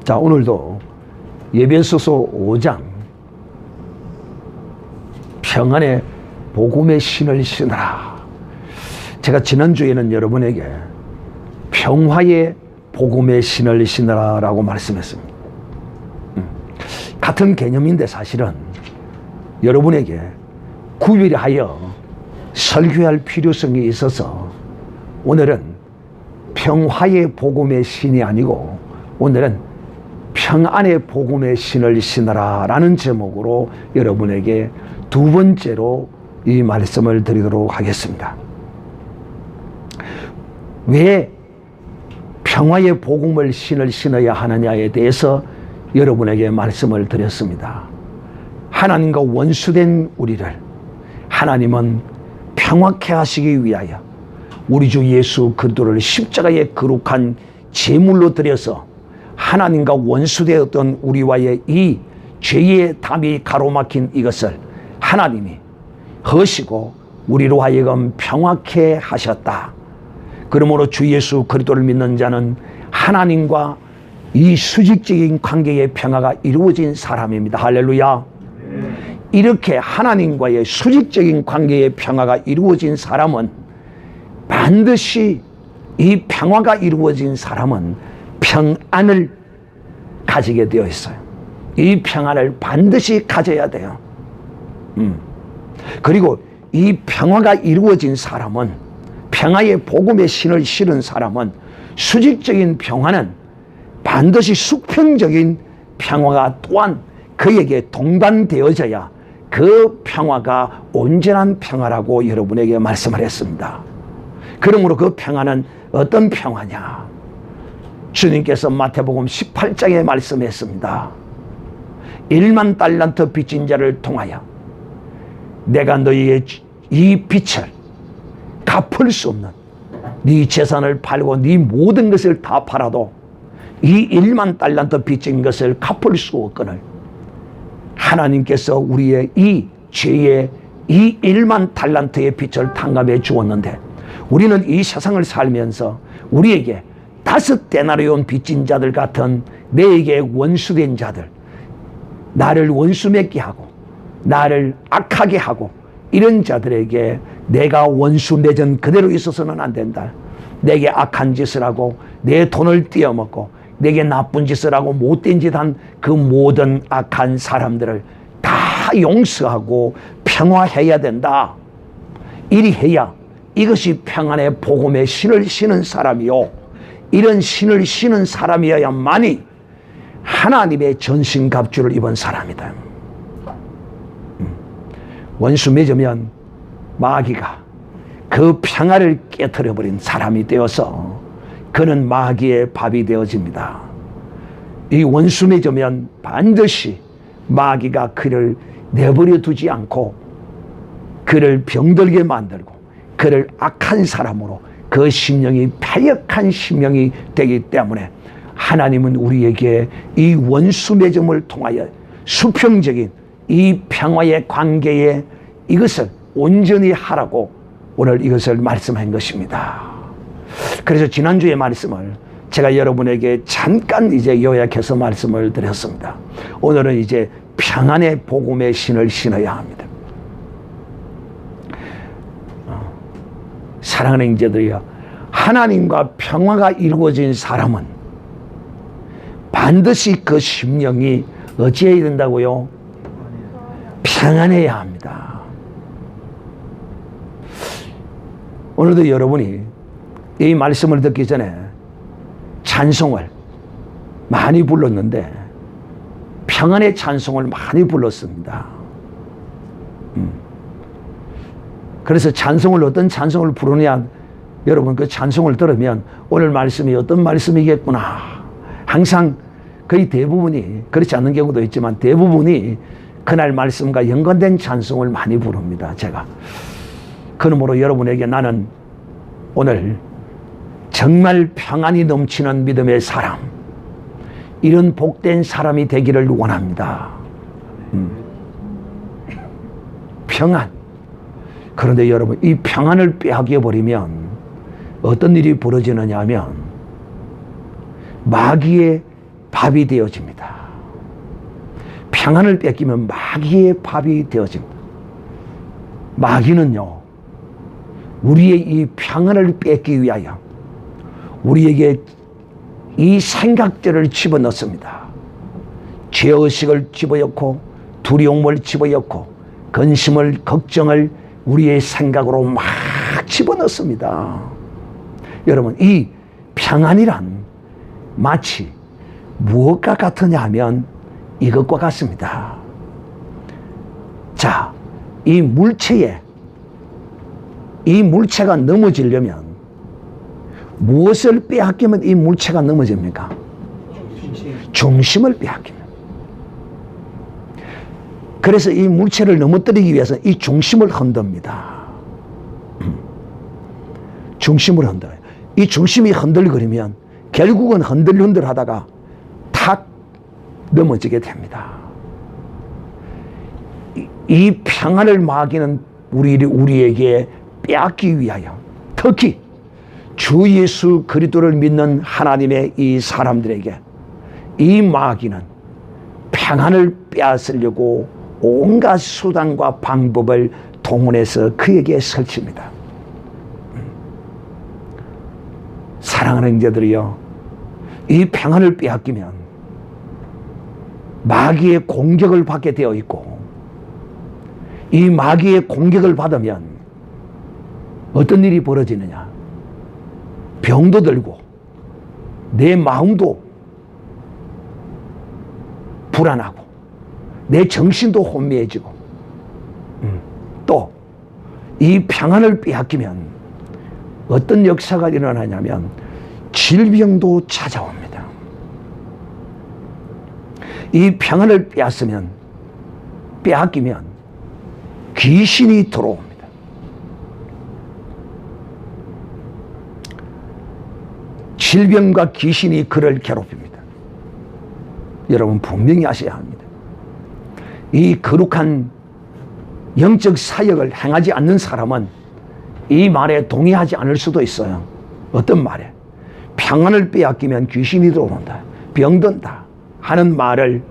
자, 오늘도 에베소서 5장 평안의 복음의 신을 신으라. 제가 지난주에는 여러분에게 평화의 복음의 신을 신으라 라고 말씀했습니다. 같은 개념인데 사실은 여러분에게 구별하여 설교할 필요성이 있어서 오늘은 평화의 복음의 신이 아니고 오늘은 평안의 복음의 신을 신으라 라는 제목으로 여러분에게 두 번째로 이 말씀을 드리도록 하겠습니다. 왜 평화의 복음을 신을 신어야 하느냐에 대해서 여러분에게 말씀을 드렸습니다. 하나님과 원수된 우리를 하나님은 평화케 하시기 위하여 우리 주 예수 그리스도를 십자가의 거룩한 제물로 드려서 하나님과 원수되었던 우리와의 이 죄의 담이 가로막힌 이것을 하나님이 허시고 우리로 하여금 평화케 하셨다. 그러므로 주 예수 그리스도를 믿는 자는 하나님과 이 수직적인 관계의 평화가 이루어진 사람입니다. 할렐루야. 이렇게 하나님과의 수직적인 관계의 평화가 이루어진 사람은 반드시 이 평화가 이루어진 사람은 평안을 가지게 되어 있어요. 이 평안을 반드시 가져야 돼요. 그리고 이 평화가 이루어진 사람은, 평화의 복음의 신을 실은 사람은 수직적인 평화는 반드시 수평적인 평화가 또한 그에게 동반되어져야 그 평화가 온전한 평화라고 여러분에게 말씀을 했습니다. 그러므로 그 평화는 어떤 평화냐? 주님께서 마태복음 18장에 말씀했습니다. 1만 달란트 빚진 자를 통하여 내가 너희의 이 빚을 갚을 수 없는, 네 재산을 팔고 네 모든 것을 다 팔아도 이 1만 달란트 빚진 것을 갚을 수 없거늘 하나님께서 우리의 이 죄의 이 1만 달란트의 빚을 탕감해 주었는데 우리는 이 세상을 살면서 우리에게 5데나리온 빚진 자들 같은 내게 원수된 자들, 나를 원수 맺게 하고 나를 악하게 하고 이런 자들에게 내가 원수 맺은 그대로 있어서는 안 된다. 내게 악한 짓을 하고 내 돈을 떼어먹고 내게 나쁜 짓을 하고 못된 짓 한 그 모든 악한 사람들을 다 용서하고 평화해야 된다. 이리 해야 이것이 평안의 복음의 신을 신은 사람이요, 이런 신을 신은 사람이어야만이 하나님의 전신갑주를 입은 사람이다. 원수 맺으면 마귀가 그 평화를 깨트려버린 사람이 되어서 그는 마귀의 밥이 되어집니다. 이 원수 맺으면 반드시 마귀가 그를 내버려 두지 않고 그를 병들게 만들고 그를 악한 사람으로 그 심령이 패역한 심령이 되기 때문에 하나님은 우리에게 이 원수 맺음을 통하여 수평적인 이 평화의 관계에 이것을 온전히 하라고 오늘 이것을 말씀한 것입니다. 그래서 지난주의 말씀을 제가 여러분에게 잠깐 이제 요약해서 말씀을 드렸습니다. 오늘은 이제 평안의 복음의 신을 신어야 합니다. 사랑하는 형제들이여, 하나님과 평화가 이루어진 사람은 반드시 그 심령이 어찌해야 된다고요? 평안해야 합니다. 오늘도 여러분이 이 말씀을 듣기 전에 찬송을 많이 불렀는데 평안의 찬송을 많이 불렀습니다. 그래서 찬송을 어떤 찬송을 부르냐, 여러분 그 찬송을 들으면 오늘 말씀이 어떤 말씀이겠구나, 항상 거의 대부분이, 그렇지 않는 경우도 있지만 대부분이 그날 말씀과 연관된 찬송을 많이 부릅니다. 제가 그러므로 여러분에게 나는 오늘 정말 평안이 넘치는 믿음의 사람, 이런 복된 사람이 되기를 원합니다. 평안. 그런데 여러분, 이 평안을 빼앗겨 버리면 어떤 일이 벌어지느냐 하면 마귀의 밥이 되어집니다. 평안을 뺏기면 마귀의 밥이 되어집니다. 마귀는요, 우리의 이 평안을 뺏기 위하여 우리에게 이 생각들을 집어넣습니다. 죄의식을 집어넣고 두려움을 집어넣고 근심을 걱정을 우리의 생각으로 막 집어넣습니다. 여러분, 이 평안이란 마치 무엇과 같으냐 하면 이것과 같습니다. 자, 이 물체가 넘어지려면 무엇을 빼앗기면 이 물체가 넘어집니까? 중심을 빼앗깁니다. 그래서 이 물체를 넘어뜨리기 위해서 이 중심을 흔듭니다. 중심을 흔들어요. 이 중심이 흔들거리면 결국은 흔들흔들 하다가 탁 넘어지게 됩니다. 이 평안을 마귀는 우리에게 빼앗기 위하여, 특히 주 예수 그리스도를 믿는 하나님의 이 사람들에게 이 마귀는 평안을 빼앗으려고 온갖 수단과 방법을 동원해서 그에게 설칩니다. 사랑하는 형제들이요, 이 평안을 빼앗기면 마귀의 공격을 받게 되어 있고, 이 마귀의 공격을 받으면 어떤 일이 벌어지느냐? 병도 들고 내 마음도 불안하고 내 정신도 혼미해지고, 또 이 평안을 빼앗기면 어떤 역사가 일어나냐면 질병도 찾아옵니다. 이 평안을 빼앗기면 귀신이 들어옵니다. 질병과 귀신이 그를 괴롭힙니다. 여러분, 분명히 아셔야 합니다. 이 거룩한 영적 사역을 행하지 않는 사람은 이 말에 동의하지 않을 수도 있어요. 어떤 말에? 평안을 빼앗기면 귀신이 들어온다, 병든다 하는 말을,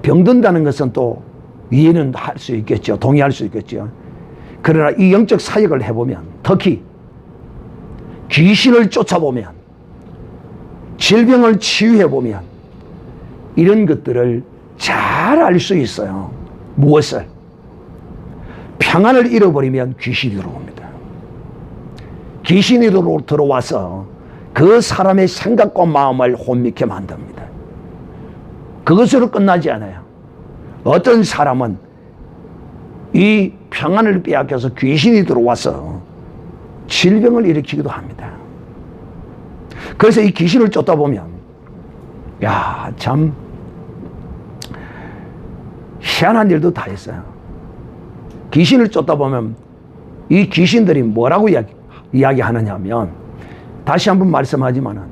병든다는 것은 또 이해는 할 수 있겠죠. 동의할 수 있겠죠. 그러나 이 영적 사역을 해보면, 특히 귀신을 쫓아보면, 질병을 치유해보면 이런 것들을 잘 알 수 있어요. 무엇을? 평안을 잃어버리면 귀신이 들어옵니다. 귀신이 들어와서 그 사람의 생각과 마음을 혼미케 만듭니다. 그것으로 끝나지 않아요. 어떤 사람은 이 평안을 빼앗겨서 귀신이 들어와서 질병을 일으키기도 합니다. 그래서 이 귀신을 쫓다 보면, 참 희한한 일도 다 했어요. 귀신을 쫓다 보면 이 귀신들이 뭐라고 이야기하느냐 하면, 다시 한번 말씀하지만은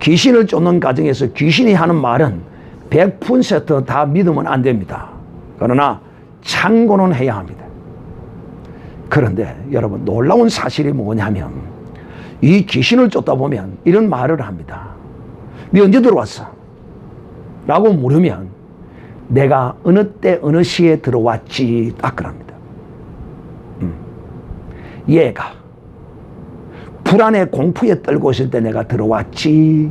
귀신을 쫓는 과정에서 귀신이 하는 말은 100% 다 믿으면 안 됩니다. 그러나 참고는 해야 합니다. 그런데 여러분, 놀라운 사실이 뭐냐면, 이 귀신을 쫓다 보면 이런 말을 합니다. 네 언제 들어왔어? 라고 물으면 내가 어느 때 어느 시에 들어왔지, 딱 그럽니다. 얘가 불안에 공포에 떨고 있을 때 내가 들어왔지.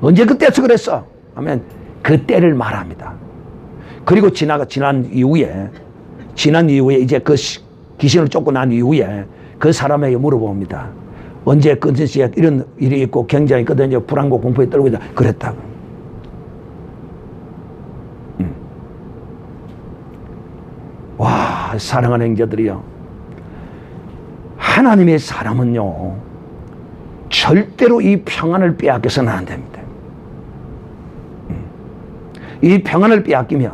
언제 그때서 그랬어? 하면 그때를 말합니다. 그리고 지난 이후에 이제 그 귀신을 쫓고 난 이후에 그 사람에게 물어봅니다. 언제 그 시에 이런 일이 있고 굉장히 그때 불안과 공포에 떨고 있다 그랬다고. 와, 사랑하는 형제들이요, 하나님의 사람은요 절대로 이 평안을 빼앗겨서는 안 됩니다. 이 평안을 빼앗기면,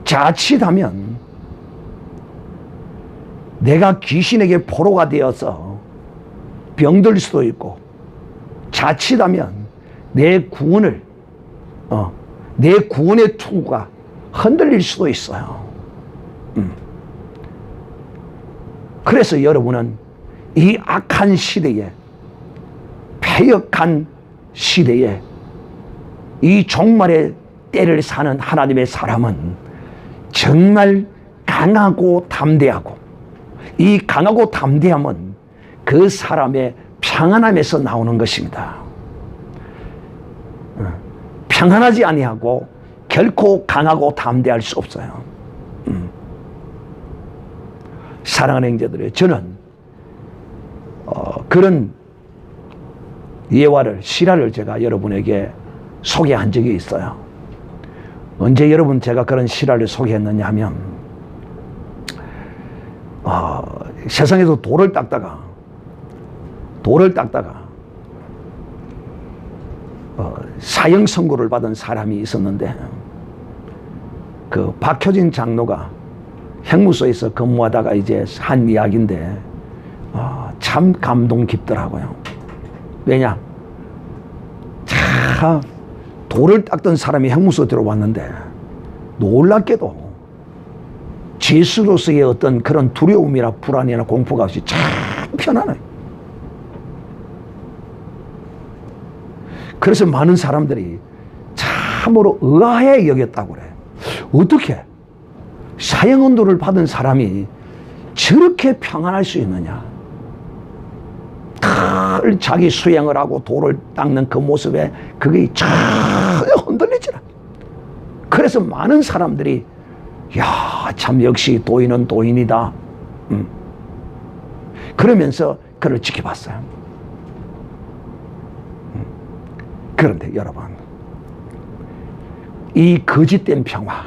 자칫하면 내가 귀신에게 포로가 되어서 병들 수도 있고, 자칫하면 내 구원의 투구가 흔들릴 수도 있어요. 그래서 여러분은 이 악한 시대에, 패역한 시대에 이 종말의 때를 사는 하나님의 사람은 정말 강하고 담대하고, 이 강하고 담대함은 그 사람의 평안함에서 나오는 것입니다. 평안하지 아니하고 결코 강하고 담대할 수 없어요. 사랑하는 형제들이요, 저는 그런 예화를, 실화를 제가 여러분에게 소개한 적이 있어요. 언제 여러분 제가 그런 실화를 소개했느냐 하면, 세상에서 돌을 닦다가 사형 선고를 받은 사람이 있었는데, 그 박효진 장로가 형무소에서 근무하다가 이제 한 이야기인데, 참 감동 깊더라고요. 왜냐? 참 돌을 닦던 사람이 형무소 들어왔는데 놀랍게도 죄수로서의 어떤 그런 두려움이나 불안이나 공포가 없이 참 편안해요. 그래서 많은 사람들이 참으로 의아해 여겼다고 그래. 어떻게 사형언도를 받은 사람이 저렇게 평안할 수 있느냐. 늘 자기 수행을 하고 돌을 닦는 그 모습에 그게 전혀 흔들리지 않아. 그래서 많은 사람들이 야, 참 역시 도인은 도인이다. 그러면서 그를 지켜봤어요. 그런데 여러분, 이 거짓된 평화,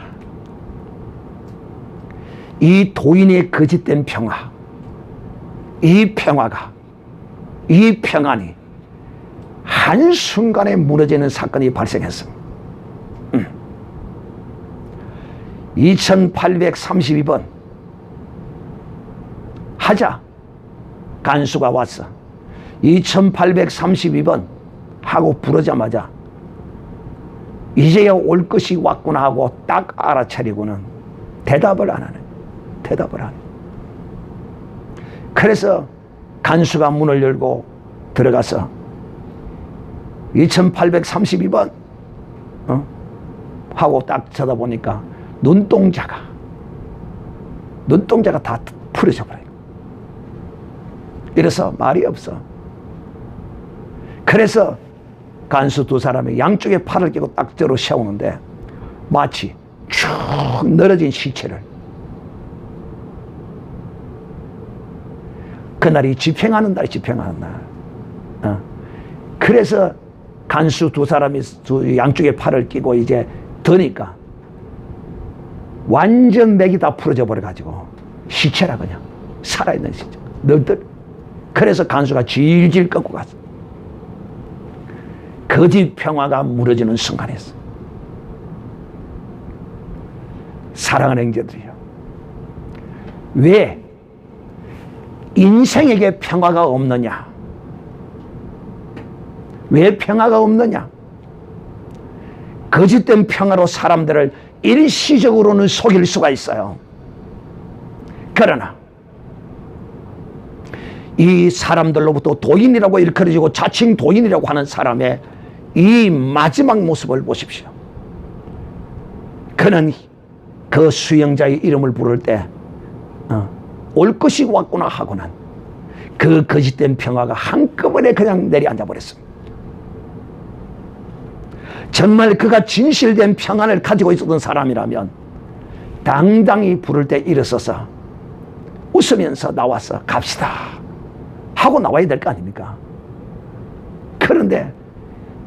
이 도인의 거짓된 평화, 이 평화가, 이 평안이 한순간에 무너지는 사건이 발생했습니다. 2832번 하자 간수가 왔어. 2832번 하고 부르자마자 이제야 올 것이 왔구나 하고 딱 알아차리고는 대답을 안 하네. 대답을 안 해. 그래서 간수가 문을 열고 들어가서 2832번 하고 딱 쳐다보니까 눈동자가 다 풀어져 버려요. 이래서 말이 없어. 그래서 간수 두 사람이 양쪽에 팔을 끼고 딱 저로 세우는데 마치 쭉 늘어진 시체를, 그날이 집행하는 날, 집행하는 날. 그래서 간수 두 사람이 양쪽에 팔을 끼고 이제 드니까 완전 맥이 다 풀어져 버려가지고 시체라, 그냥 살아있는 시체 널들. 그래서 간수가 질질 꺾고 갔어. 거짓 평화가 무너지는 순간이었어. 사랑하는 형제들이요, 왜 인생에게 평화가 없느냐? 왜 평화가 없느냐? 거짓된 평화로 사람들을 일시적으로는 속일 수가 있어요. 그러나 이 사람들로부터 도인이라고 일컬어지고 자칭 도인이라고 하는 사람의 이 마지막 모습을 보십시오. 그는 그 수행자의 이름을 부를 때 올 것이 왔구나 하고는 그 거짓된 평화가 한꺼번에 그냥 내려앉아 버렸습니다. 정말 그가 진실된 평안을 가지고 있었던 사람이라면 당당히 부를 때 일어서서 웃으면서 나와서 갑시다 하고 나와야 될 거 아닙니까? 그런데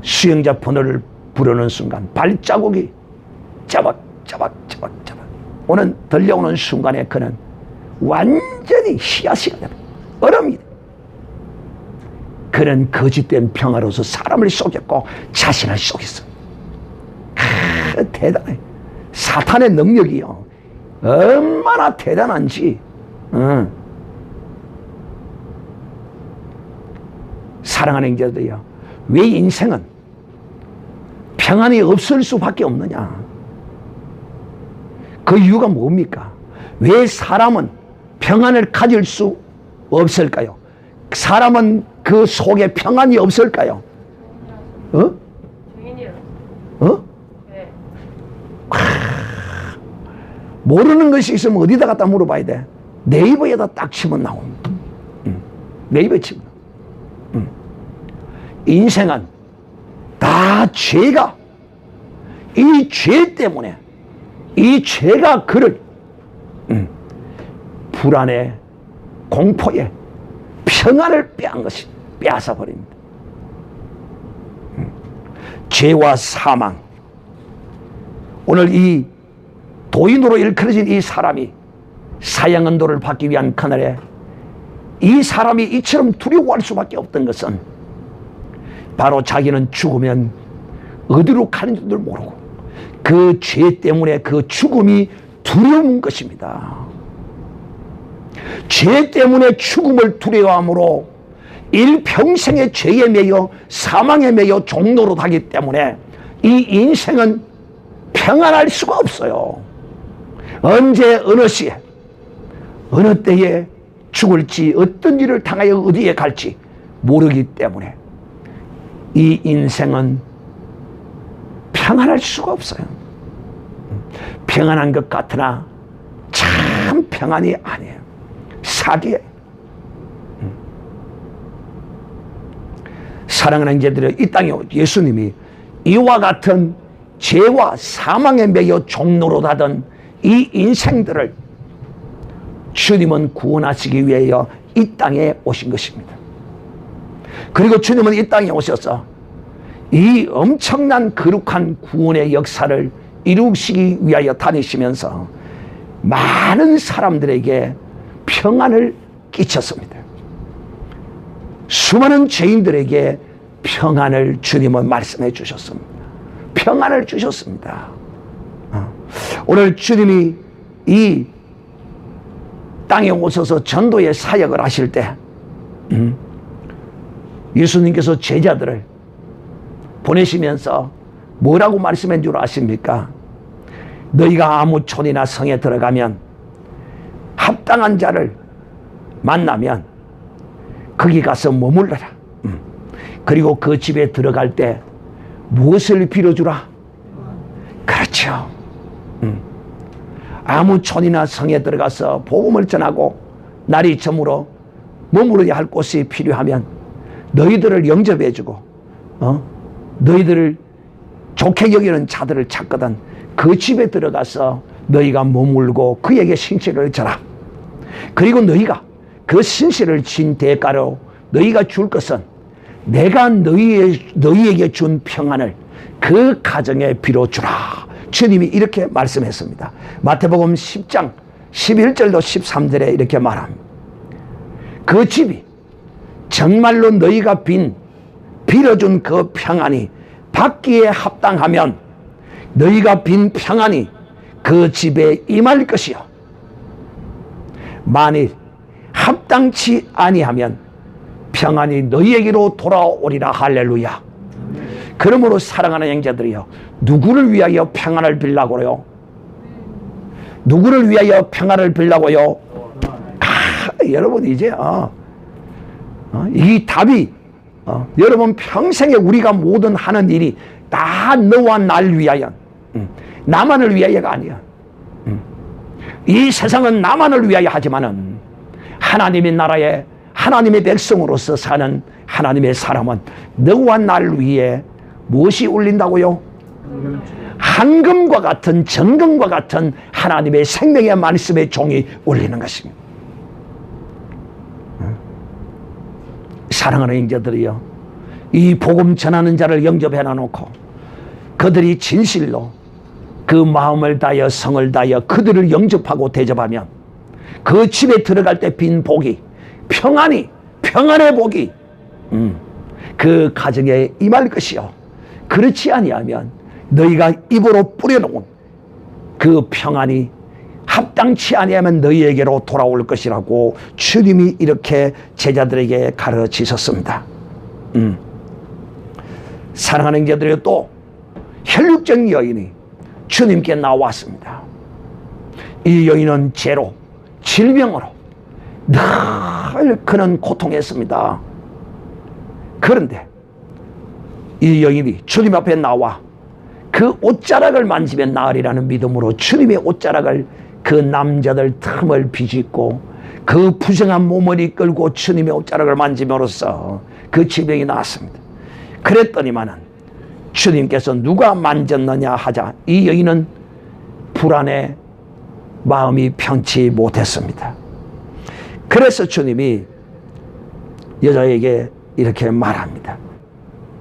수행자 번호를 부르는 순간 발자국이 짜박짜박 오는 들려오는 순간에 그는 완전히 씨앗이가 됩니다. 얼음이 됩니다. 그는 거짓된 평화로서 사람을 속였고 자신을 속였어. 대단해. 사탄의 능력이요, 얼마나 대단한지. 사랑하는 형제들이요, 왜 인생은 평안이 없을 수밖에 없느냐? 그 이유가 뭡니까? 왜 사람은 평안을 가질 수 없을까요? 사람은 그 속에 평안이 없을까요? 모르는 것이 있으면 어디다 갖다 물어봐야 돼? 네이버에다 딱 치면 나옵니다. 네이버에 치면. 인생은 다 죄가, 이 죄 때문에, 이 죄가 그를 불안에, 공포에, 평안을 빼앗아 버립니다. 죄와 사망. 오늘 이 도인으로 일컬어진 이 사람이 사형언도를 받기 위한 그날에 이 사람이 이처럼 두려워할 수밖에 없던 것은 바로 자기는 죽으면 어디로 가는 줄도 모르고 그 죄 때문에 그 죽음이 두려운 것입니다. 죄 때문에 죽음을 두려워함으로 일평생의 죄에 매여 사망에 매여 종노릇하기 때문에 이 인생은 평안할 수가 없어요. 언제 어느 시에 어느 때에 죽을지 어떤 일을 당하여 어디에 갈지 모르기 때문에 이 인생은 평안할 수가 없어요. 평안한 것 같으나 참 평안이 아니에요. 사기예요. 사랑하는 형제들이 이 땅에 예수님이 이와 같은 죄와 사망에 매여 종노릇하던 이 인생들을 주님은 구원하시기 위하여 이 땅에 오신 것입니다. 그리고 주님은 이 땅에 오셔서 이 엄청난 거룩한 구원의 역사를 이루시기 위하여 다니시면서 많은 사람들에게 평안을 끼쳤습니다. 수많은 죄인들에게 평안을 주님은 말씀해 주셨습니다. 평안을 주셨습니다. 오늘 주님이 이 땅에 오셔서 전도의 사역을 하실 때 예수님께서 제자들을 보내시면서 뭐라고 말씀한 줄 아십니까? 너희가 아무 촌이나 성에 들어가면 합당한 자를 만나면 거기 가서 머물러라. 그리고 그 집에 들어갈 때 무엇을 빌어주라? 그렇죠. 아무 촌이나 성에 들어가서 복음을 전하고 날이 저물어 머무르야 할 곳이 필요하면 너희들을 영접해주고 너희들을 좋게 여기는 자들을 찾거든 그 집에 들어가서 너희가 머물고 그에게 신실을 져라. 그리고 너희가 그 신실을 진 대가로 너희가 줄 것은 내가 너희에게 준 평안을 그 가정에 빌어주라. 주님이 이렇게 말씀했습니다. 마태복음 10장 11절도 13절에 이렇게 말합니다. 그 집이 정말로 너희가 빌어준 그 평안이 받기에 합당하면 너희가 빈 평안이 그 집에 임할 것이요 만일 합당치 아니하면 평안이 너희에게로 돌아오리라. 할렐루야. 그러므로 사랑하는 형제들이여, 누구를 위하여 평안을 빌라고요? 누구를 위하여 평안을 빌라고요? 여러분 이제 이 답이 여러분 평생에 우리가 모든 하는 일이 다 너와 날 위하여, 나만을 위하여가 아니야. 이 세상은 나만을 위하여 하지만은 하나님의 나라에 하나님의 백성으로서 사는 하나님의 사람은 너와 날 위해 무엇이 울린다고요? 한금과 같은 정금과 같은 하나님의 생명의 말씀의 종이 울리는 것입니다. 사랑하는 형제들이여, 이 복음 전하는 자를 영접해 놔놓고 그들이 진실로 그 마음을 다하여 성을 다하여 그들을 영접하고 대접하면 그 집에 들어갈 때 빈 복이, 평안의 복이 그 가정에 임할 것이요, 그렇지 아니하면 너희가 입으로 뿌려놓은 그 평안이 합당치 아니하면 너희에게로 돌아올 것이라고 주님이 이렇게 제자들에게 가르치셨습니다. 사랑하는 형제들이 또 혈육적 여인이 주님께 나왔습니다. 이 여인은 죄로, 질병으로 늘 그는 고통했습니다. 그런데 이 여인이 주님 앞에 나와 그 옷자락을 만지면 나으리라는 믿음으로 주님의 옷자락을 그 남자들 틈을 비집고 그 부정한 몸을 이끌고 주님의 옷자락을 만짐으로써 그 질병이 나았습니다. 그랬더니만은 주님께서 누가 만졌느냐 하자 이 여인은 불안해 마음이 편치 못했습니다. 그래서 주님이 여자에게 이렇게 말합니다.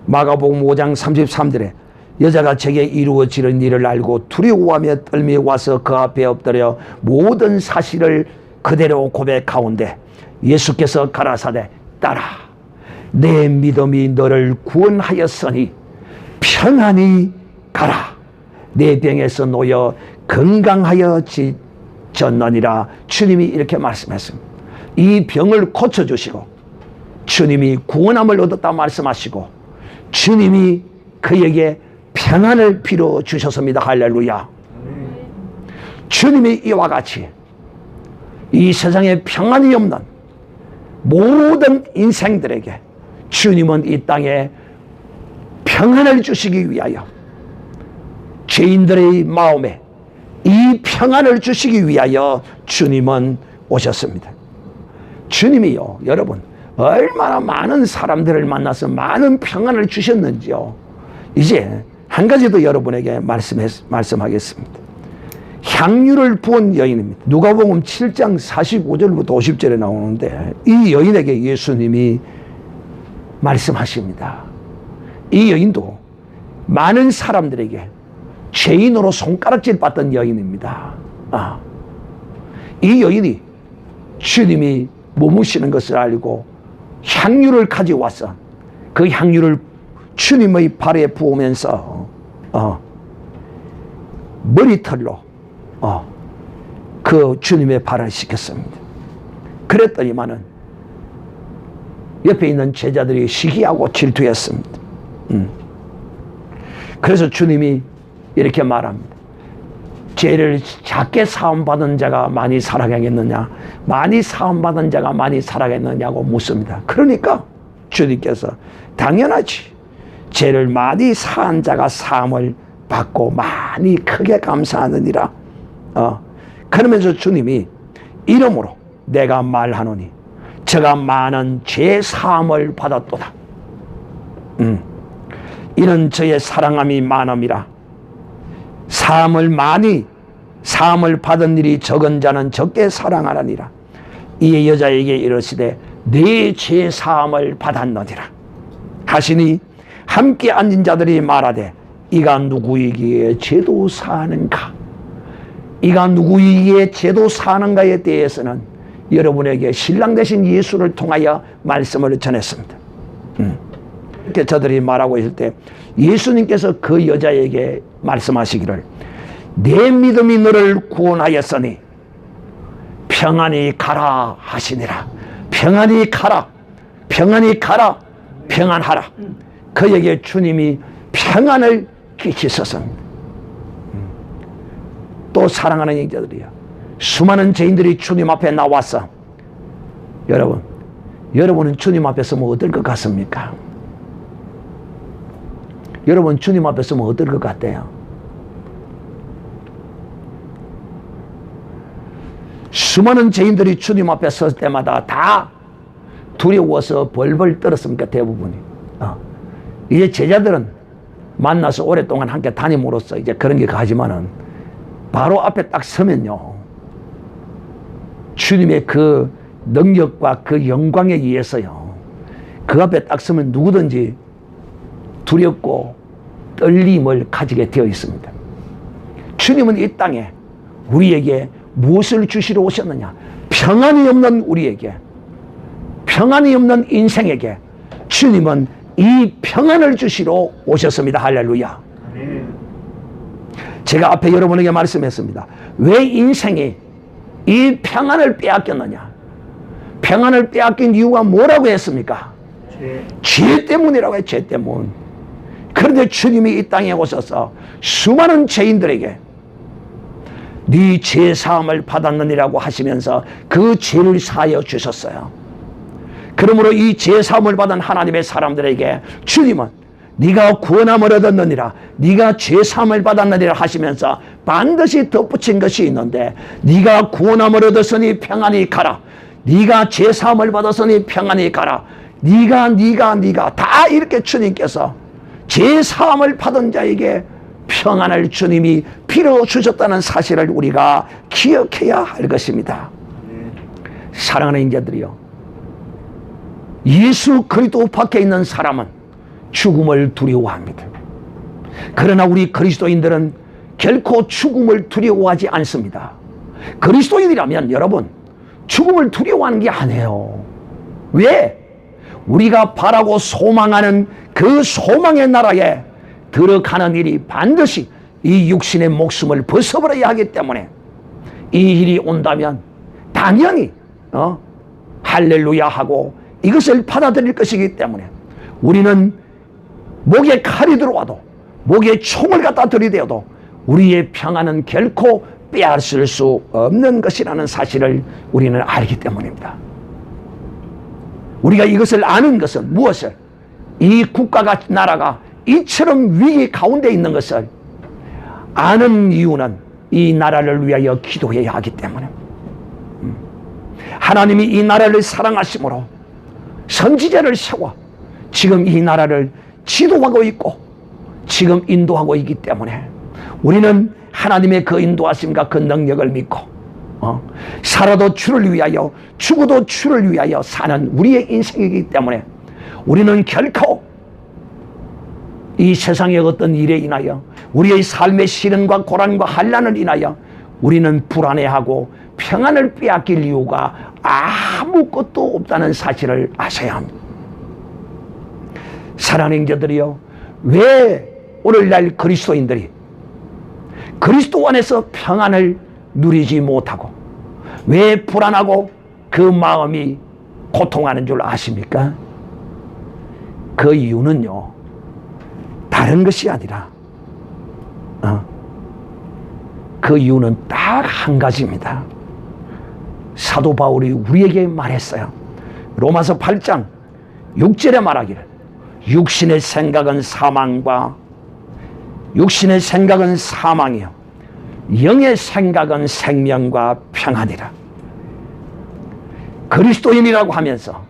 마가복음 5장 33절에 여자가 제게 이루어지는 일을 알고 두려워하며 떨며 와서 그 앞에 엎드려 모든 사실을 그대로 고백하온대 예수께서 가라사대 딸아 내 믿음이 너를 구원하였으니 평안히 가라 내 병에서 놓여 건강하여졌느니라. 주님이 이렇게 말씀했습니다. 이 병을 고쳐주시고 주님이 구원함을 얻었다 말씀하시고 주님이 그에게 평안을 빌어주셨습니다. 할렐루야. 주님이 이와 같이 이 세상에 평안이 없는 모든 인생들에게 주님은 이 땅에 평안을 주시기 위하여 죄인들의 마음에 이 평안을 주시기 위하여 주님은 오셨습니다. 주님이요 여러분 얼마나 많은 사람들을 만나서 많은 평안을 주셨는지요. 이제 한 가지 더 여러분에게 말씀하겠습니다. 향유를 부은 여인입니다. 누가복음 7장 45절부터 50절에 나오는데 이 여인에게 예수님이 말씀하십니다. 이 여인도 많은 사람들에게 죄인으로 손가락질 받던 여인입니다. 이 여인이 주님이 머무시는 것을 알고 향유를 가져와서 그 향유를 주님의 발에 부으면서 머리털로 그 주님의 발을 씻겼습니다. 그랬더니만은 옆에 있는 제자들이 시기하고 질투했습니다. 그래서 주님이 이렇게 말합니다. 죄를 작게 사함받은 자가 많이 살아가겠느냐 많이 사함받은 자가 많이 살아가겠느냐고 묻습니다. 그러니까 주님께서 당연하지 죄를 많이 사한 자가 사함을 받고 많이 크게 감사하느니라. 그러면서 주님이 이러므로 내가 말하노니 저가 많은 죄 사함을 받았도다. 이는 저의 사랑함이 많음이라. 사함을 받은 일이 적은 자는 적게 사랑하느니라. 이에 여자에게 이르시되 네 죄 사함을 받았느니라 하시니 함께 앉은 자들이 말하되 이가 누구이기에 죄도 사하는가. 이가 누구이기에 죄도 사하는가에 대해서는 여러분에게 신랑 되신 예수를 통하여 말씀을 전했습니다. 이렇게 저들이 말하고 있을 때 예수님께서 그 여자에게 말씀하시기를 내 믿음이 너를 구원하였으니 평안히 가라 하시니라. 평안히 가라 평안히 가라 평안하라. 그에게 주님이 평안을 끼치셨습니다. 또 사랑하는 영자들이요 수많은 죄인들이 주님 앞에 나와서 여러분은 주님 앞에 서면 어떨 것 같습니까? 여러분 주님 앞에 서면 어떨 것 같아요? 수많은 죄인들이 주님 앞에 설 때마다 다 두려워서 벌벌 떨었습니까? 대부분이. 이제 제자들은 만나서 오랫동안 함께 다님으로써 이제 그런 게 가지만은 바로 앞에 딱 서면요 주님의 그 능력과 그 영광에 의해서요 그 앞에 딱 서면 누구든지 두렵고 떨림을 가지게 되어 있습니다. 주님은 이 땅에 우리에게 무엇을 주시러 오셨느냐? 평안이 없는 우리에게, 평안이 없는 인생에게 주님은 이 평안을 주시러 오셨습니다. 할렐루야. 제가 앞에 여러분에게 말씀했습니다. 왜 인생이 이 평안을 빼앗겼느냐? 평안을 빼앗긴 이유가 뭐라고 했습니까? 죄 때문이라고 해요. 죄 때문. 그런데 주님이 이 땅에 오셔서 수많은 죄인들에게 네 죄 사함을 받았느니라고 하시면서 그 죄를 사하여 주셨어요. 그러므로 이 죄 사함을 받은 하나님의 사람들에게 주님은 네가 구원함을 얻었느니라, 네가 죄사함을 받았느니라 하시면서 반드시 덧붙인 것이 있는데, 네가 구원함을 얻었으니 평안히 가라, 네가 죄사함을 받았으니 평안히 가라, 네가 다 이렇게 주님께서 죄사함을 받은 자에게 평안을 주님이 필요 주셨다는 사실을 우리가 기억해야 할 것입니다. 사랑하는 인자들이요, 예수 그리스도 밖에 있는 사람은 죽음을 두려워합니다. 그러나 우리 그리스도인들은 결코 죽음을 두려워하지 않습니다. 그리스도인이라면 여러분, 죽음을 두려워하는 게 아니에요. 왜? 우리가 바라고 소망하는 그 소망의 나라에 들어가는 일이 반드시 이 육신의 목숨을 벗어버려야 하기 때문에, 이 일이 온다면 당연히 할렐루야 하고 이것을 받아들일 것이기 때문에, 우리는 목에 칼이 들어와도, 목에 총을 갖다 들이대어도 우리의 평안은 결코 빼앗을 수 없는 것이라는 사실을 우리는 알기 때문입니다. 우리가 이것을 아는 것은 무엇을? 이 국가가, 나라가 이처럼 위기 가운데 있는 것을 아는 이유는 이 나라를 위하여 기도해야 하기 때문에, 하나님이 이 나라를 사랑하심으로 선지자를 세워 지금 이 나라를 지도하고 있고 지금 인도하고 있기 때문에, 우리는 하나님의 그 인도하심과 그 능력을 믿고 살아도 주를 위하여 죽어도 주를 위하여 사는 우리의 인생이기 때문에, 우리는 결코 이 세상의 어떤 일에 인하여, 우리의 삶의 시련과 고난과 환난을 인하여 우리는 불안해하고 평안을 빼앗길 이유가 아무것도 없다는 사실을 아셔야 합니다. 사랑하는 형제들이요, 왜 오늘날 그리스도인들이 그리스도 안에서 평안을 누리지 못하고 왜 불안하고 그 마음이 고통하는 줄 아십니까? 그 이유는요, 다른 것이 아니라 그 이유는 딱 한 가지입니다. 사도 바울이 우리에게 말했어요. 로마서 8장 6절에 말하기를, 육신의 생각은 사망이요 영의 생각은 생명과 평안이라. 그리스도인이라고 하면서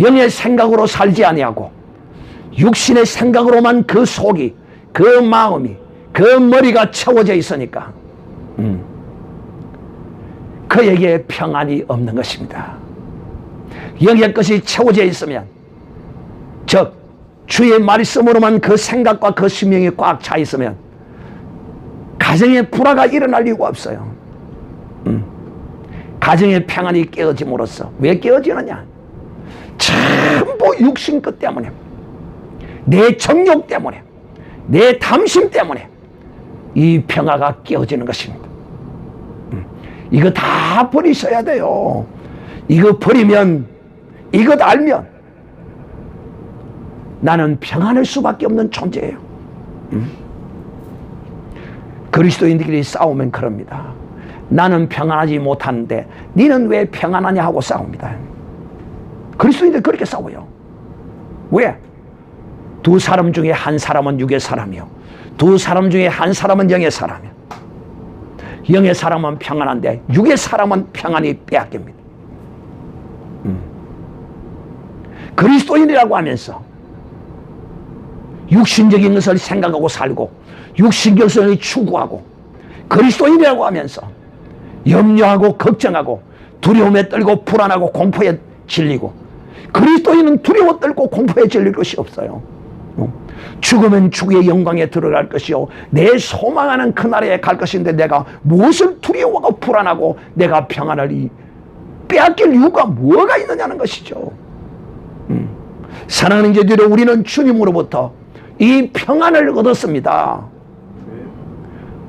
영의 생각으로 살지 아니하고 육신의 생각으로만 그 속이, 그 마음이, 그 머리가 채워져 있으니까 그에게 평안이 없는 것입니다. 영의 것이 채워져 있으면, 즉 주의 말씀으로만 그 생각과 그 심령이 꽉 차 있으면 가정에 불화가 일어날 이유가 없어요. 가정의 평안이 깨어짐으로써, 왜 깨어지느냐? 전부 육신 것 때문에, 내 정욕 때문에, 내 탐심 때문에 이 평화가 깨어지는 것입니다. 이거 다 버리셔야 돼요. 이거 버리면, 이것 알면 나는 평안할 수밖에 없는 존재예요. 그리스도인들끼리 싸우면 그럽니다. 나는 평안하지 못하는데 너는 왜 평안하냐 하고 싸웁니다. 그리스도인들 그렇게 싸워요. 왜? 두 사람 중에 한 사람은 육의 사람이요, 두 사람 중에 한 사람은 영의 사람이요. 영의 사람은 평안한데 육의 사람은 평안이 빼앗깁니다. 그리스도인이라고 하면서 육신적인 것을 생각하고 살고 육신적인 것을 추구하고, 그리스도인이라고 하면서 염려하고 걱정하고 두려움에 떨고 불안하고 공포에 질리고, 그리스도인은 두려워 떨고 공포에 질릴 것이 없어요. 죽으면 주의 영광에 들어갈 것이요 내 소망하는 그 나라에 갈 것인데, 내가 무엇을 두려워하고 불안하고 내가 평안을 빼앗길 이유가 뭐가 있느냐는 것이죠. 사랑하는 이제들이, 우리는 주님으로부터 이 평안을 얻었습니다.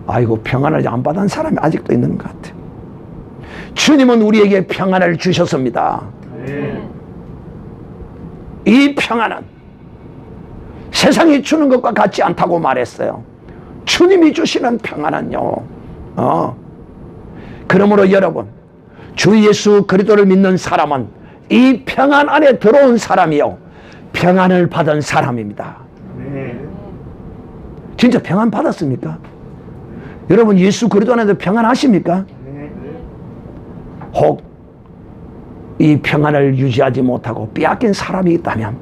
아이고, 평안을 안 받은 사람이 아직도 있는 것 같아요. 주님은 우리에게 평안을 주셨습니다. 이 평안은 세상이 주는 것과 같지 않다고 말했어요. 주님이 주시는 평안은요. 그러므로 여러분, 주 예수 그리스도를 믿는 사람은 이 평안 안에 들어온 사람이요 평안을 받은 사람입니다. 진짜 평안 받았습니까? 여러분 예수 그리스도 안에서 평안하십니까? 혹 이 평안을 유지하지 못하고 빼앗긴 사람이 있다면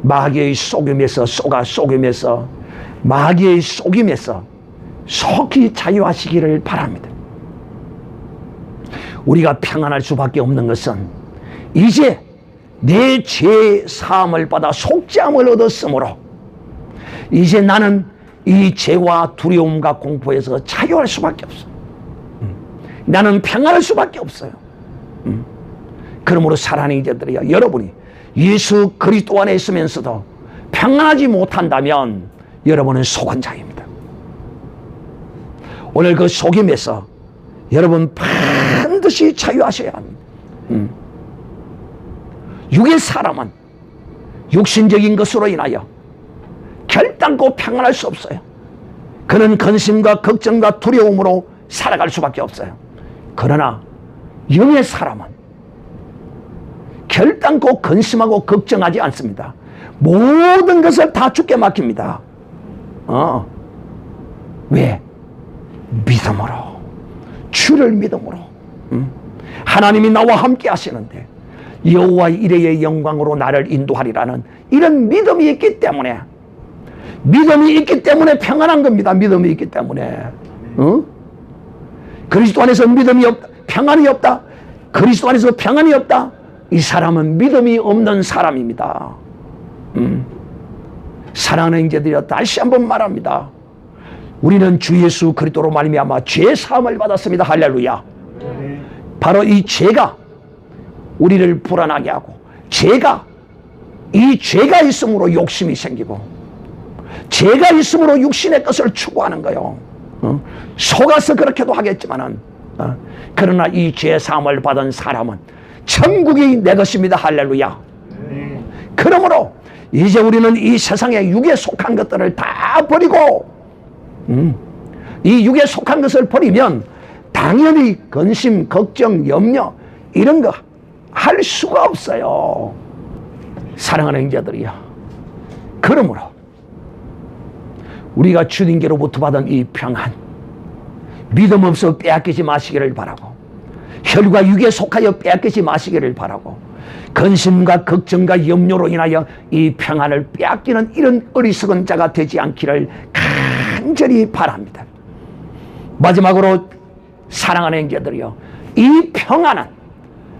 마귀의 속임에서 속임에서 마귀의 속임에서 속히 자유하시기를 바랍니다. 우리가 평안할 수밖에 없는 것은 이제 내 죄 사함을 받아 속죄함을 얻었으므로 이제 나는 이 죄와 두려움과 공포에서 자유할 수밖에 없어요. 나는 평안할 수밖에 없어요. 그러므로 사랑하는 이제들이여, 여러분이 예수 그리스도 안에 있으면서도 평안하지 못한다면 여러분은 속은 자입니다. 오늘 그 속임에서 여러분 반드시 자유하셔야 합니다. 육의 사람은 육신적인 것으로 인하여 결단코 평안할 수 없어요. 그는 근심과 걱정과 두려움으로 살아갈 수밖에 없어요. 그러나 영의 사람은 결단코 근심하고 걱정하지 않습니다. 모든 것을 다 주께 맡깁니다. 왜? 믿음으로, 주를 믿음으로. 하나님이 나와 함께 하시는데 여호와의 이레의 영광으로 나를 인도하리라는 이런 믿음이 있기 때문에, 믿음이 있기 때문에 평안한 겁니다. 믿음이 있기 때문에. 그리스도 안에서 믿음이 없다, 평안이 없다, 그리스도 안에서 평안이 없다, 이 사람은 믿음이 없는 사람입니다. 사랑하는 형제들이여, 다시 한번 말합니다. 우리는 주 예수 그리스도로 말미암아 죄 사함을 받았습니다. 할렐루야. 바로 이 죄가 우리를 불안하게 하고, 이 죄가 있으므로 욕심이 생기고, 죄가 있으므로 육신의 것을 추구하는 거요. 속아서 그렇게도 하겠지만은, 그러나 이 죄 사함을 받은 사람은 천국이 내 것입니다. 할렐루야. 그러므로 이제 우리는 이 세상에 육에 속한 것들을 다 버리고, 이 육에 속한 것을 버리면 당연히 근심, 걱정, 염려 이런 거 할 수가 없어요. 사랑하는 형제들이요, 그러므로 우리가 주님께로부터 받은 이 평안, 믿음 없어 빼앗기지 마시기를 바라고, 혈과 육에 속하여 빼앗기지 마시기를 바라고, 근심과 걱정과 염려로 인하여 이 평안을 빼앗기는 이런 어리석은 자가 되지 않기를 간절히 바랍니다. 마지막으로 사랑하는 형제들이요, 이 평안은,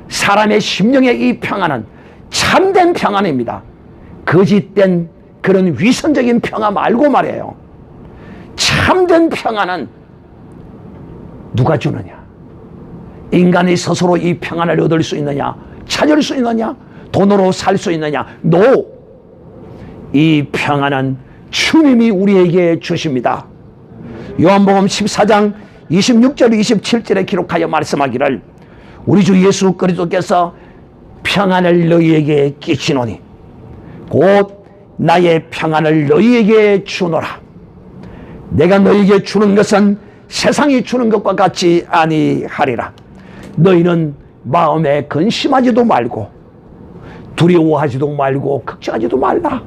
사람의 심령의 이 평안은 참된 평안입니다. 거짓된 그런 위선적인 평안 말고 말이에요. 참된 평안은 누가 주느냐? 인간이 스스로 이 평안을 얻을 수 있느냐? 찾을 수 있느냐? 돈으로 살 수 있느냐? No! 이 평안은 주님이 우리에게 주십니다. 요한복음 14장 26절 27절에 기록하여 말씀하기를, 우리 주 예수 그리스도께서 평안을 너희에게 끼치노니 곧 나의 평안을 너희에게 주노라. 내가 너희에게 주는 것은 세상이 주는 것과 같이 아니하리라. 너희는 마음에 근심하지도 말고 두려워하지도 말고 걱정하지도 말라.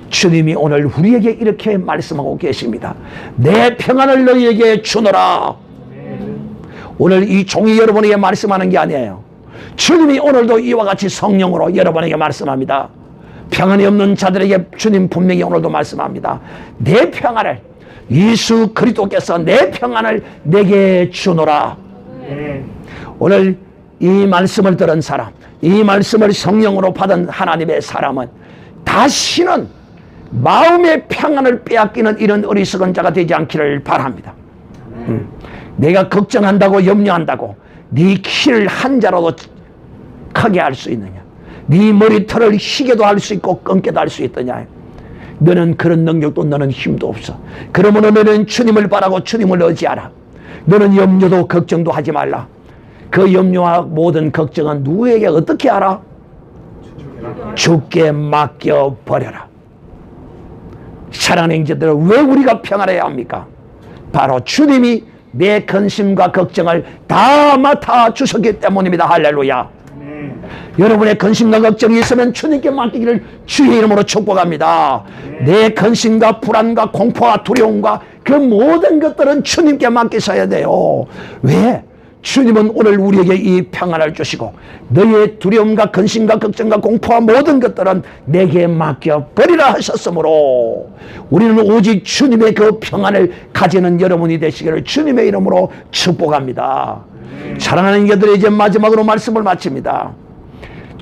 주님이 오늘 우리에게 이렇게 말씀하고 계십니다. 내 평안을 너희에게 주노라. 오늘 이 종이 여러분에게 말씀하는 게 아니에요. 주님이 오늘도 이와 같이 성령으로 여러분에게 말씀합니다. 평안이 없는 자들에게 주님 분명히 오늘도 말씀합니다. 내 평안을, 예수 그리스도께서 내 평안을 내게 주노라. 오늘 이 말씀을 들은 사람, 이 말씀을 성령으로 받은 하나님의 사람은 다시는 마음의 평안을 빼앗기는 이런 어리석은 자가 되지 않기를 바랍니다. 내가 걱정한다고 염려한다고 네 키를 한 자라도 크게 할 수 있느냐? 네 머리털을 희게도 할 수 있고 끊게도 할 수 있느냐? 너는 그런 능력도 너는 힘도 없어. 그러므로 너는 주님을 바라고 주님을 의지하라. 너는 염려도 걱정도 하지 말라. 그 염려와 모든 걱정은 누구에게 어떻게 하라? 주께 맡겨버려라. 사랑하는 형제들, 왜 우리가 평안해야 합니까? 바로 주님이 내 근심과 걱정을 다 맡아 주셨기 때문입니다. 할렐루야. 여러분의 근심과 걱정이 있으면 주님께 맡기기를 주의 이름으로 축복합니다. 내 근심과 불안과 공포와 두려움과 그 모든 것들은 주님께 맡기셔야 돼요. 왜? 주님은 오늘 우리에게 이 평안을 주시고 너의 두려움과 근심과 걱정과 공포와 모든 것들은 내게 맡겨버리라 하셨으므로 우리는 오직 주님의 그 평안을 가지는 여러분이 되시기를 주님의 이름으로 축복합니다. 사랑하는 이들이 이제 마지막으로 말씀을 마칩니다.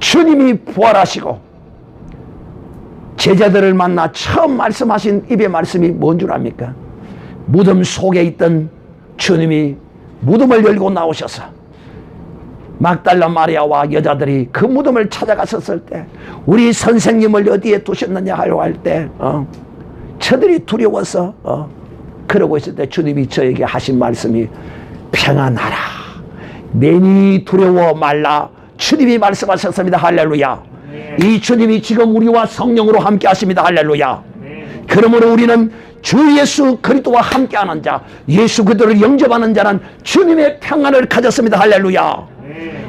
주님이 부활하시고 제자들을 만나 처음 말씀하신 입의 말씀이 뭔 줄 압니까? 무덤 속에 있던 주님이 무덤을 열고 나오셔서 막달라 마리아와 여자들이 그 무덤을 찾아갔었을 때 우리 선생님을 어디에 두셨느냐 하려 할 때 저들이 두려워서 그러고 있을 때 주님이 저에게 하신 말씀이 평안하라 내니 두려워 말라 주님이 말씀하셨습니다. 할렐루야. 이 주님이 지금 우리와 성령으로 함께 하십니다. 할렐루야. 그러므로 우리는 주 예수 그리스도와 함께하는 자 예수 그리스도를 영접하는 자는 주님의 평안을 가졌습니다. 할렐루야.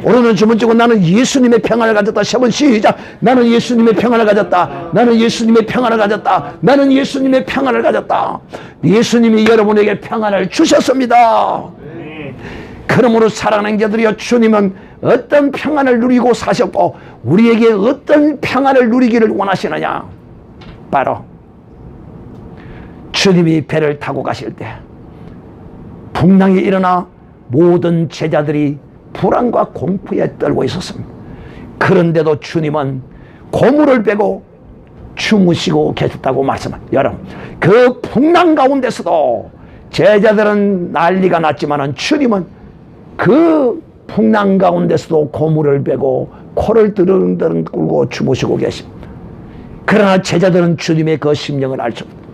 오늘은 주문 찍고 나는 예수님의 평안을 가졌다. 세 번 시작. 나는 예수님의 평안을 가졌다. 나는 예수님의 평안을 가졌다. 나는 예수님의 평안을 가졌다. 예수님이 여러분에게 평안을 주셨습니다. 그러므로 사랑하는 자들이여 주님은 어떤 평안을 누리고 사셨고 우리에게 어떤 평안을 누리기를 원하시느냐. 바로 주님이 배를 타고 가실 때 풍랑이 일어나 모든 제자들이 불안과 공포에 떨고 있었습니다. 그런데도 주님은 고물을 빼고 주무시고 계셨다고 말씀합니다. 여러분 그 풍랑 가운데서도 제자들은 난리가 났지만 주님은 그 풍랑 가운데서도 고물을 빼고 코를 드릉드릉 굴고 주무시고 계십니다. 그러나 제자들은 주님의 그 심령을 알 수 없습니다.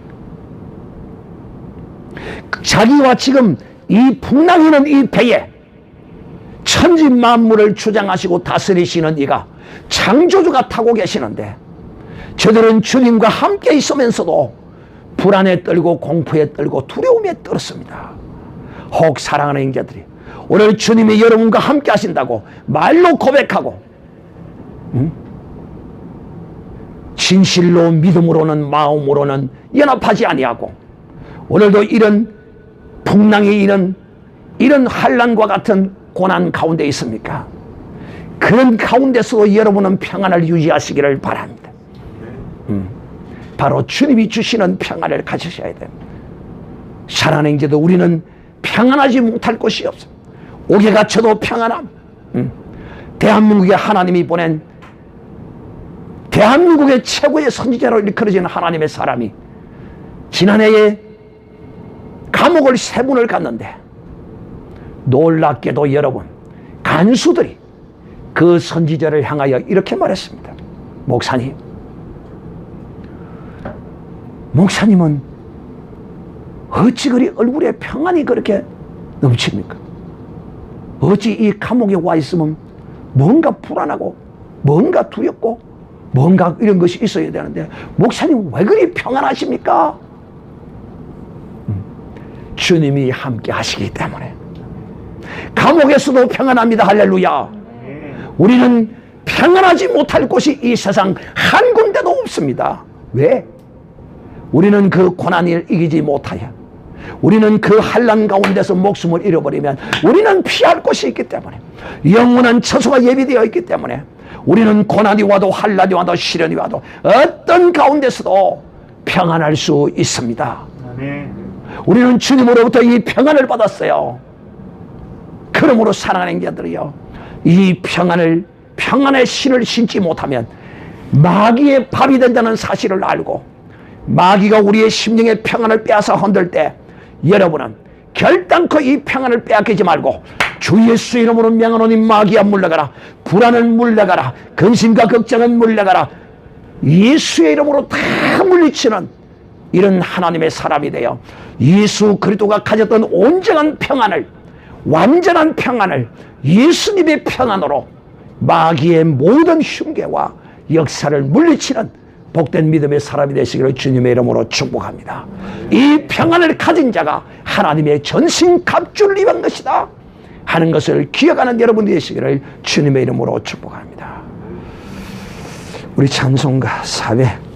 자기와 지금 이 풍랑이는 이 배에 천지 만물을 주장하시고 다스리시는 이가 창조주가 타고 계시는데 저들은 주님과 함께 있으면서도 불안에 떨고 공포에 떨고 두려움에 떨었습니다. 혹 사랑하는 형제들이 오늘 주님이 여러분과 함께 하신다고 말로 고백하고 진실로 믿음으로는 마음으로는 연합하지 아니하고 오늘도 이런 풍랑이 이런 환난과 같은 고난 가운데 있습니까? 그런 가운데서도 여러분은 평안을 유지하시기를 바랍니다. 바로 주님이 주시는 평안을 가지셔야 됩니다. 사랑하는 형제도 우리는 평안하지 못할 곳이 없습니다. 옥에 갇혀도 평안함. 대한민국에 하나님이 보낸 대한민국의 최고의 선지자로 일컬어지는 하나님의 사람이 지난해에 감옥을 3분을 갔는데 놀랍게도 여러분 간수들이 그 선지자를 향하여 이렇게 말했습니다. 목사님은 어찌 그리 얼굴에 평안이 그렇게 넘칩니까? 어찌 이 감옥에 와 있으면 뭔가 불안하고 뭔가 두렵고 뭔가 이런 것이 있어야 되는데 목사님 왜 그리 평안하십니까? 주님이 함께 하시기 때문에 감옥에서도 평안합니다. 할렐루야. 우리는 평안하지 못할 곳이 이 세상 한 군데도 없습니다. 왜? 우리는 그 고난을 이기지 못하여 우리는 그 환난 가운데서 목숨을 잃어버리면 우리는 피할 곳이 있기 때문에 영원한 처소가 예비되어 있기 때문에 우리는 고난이 와도 환난이 와도 시련이 와도 어떤 가운데서도 평안할 수 있습니다. 우리는 주님으로부터 이 평안을 받았어요. 그러므로 사랑하는 자들이요 이 평안의 신을 신지 못하면 마귀의 밥이 된다는 사실을 알고 마귀가 우리의 심령의 평안을 빼앗아 흔들 때 여러분은 결단코 이 평안을 빼앗기지 말고 주 예수 이름으로 명하노니 마귀야 물러가라. 불안은 물러가라. 근심과 걱정은 물러가라. 예수의 이름으로 다 물리치는 이런 하나님의 사람이 되어 예수 그리스도가 가졌던 온전한 평안을 완전한 평안을 예수님의 평안으로 마귀의 모든 흉계와 역사를 물리치는 복된 믿음의 사람이 되시기를 주님의 이름으로 축복합니다. 이 평안을 가진 자가 하나님의 전신 갑주를 입은 것이다. 하는 것을 기억하는 여러분 되시기를 주님의 이름으로 축복합니다. 우리 찬송가 4회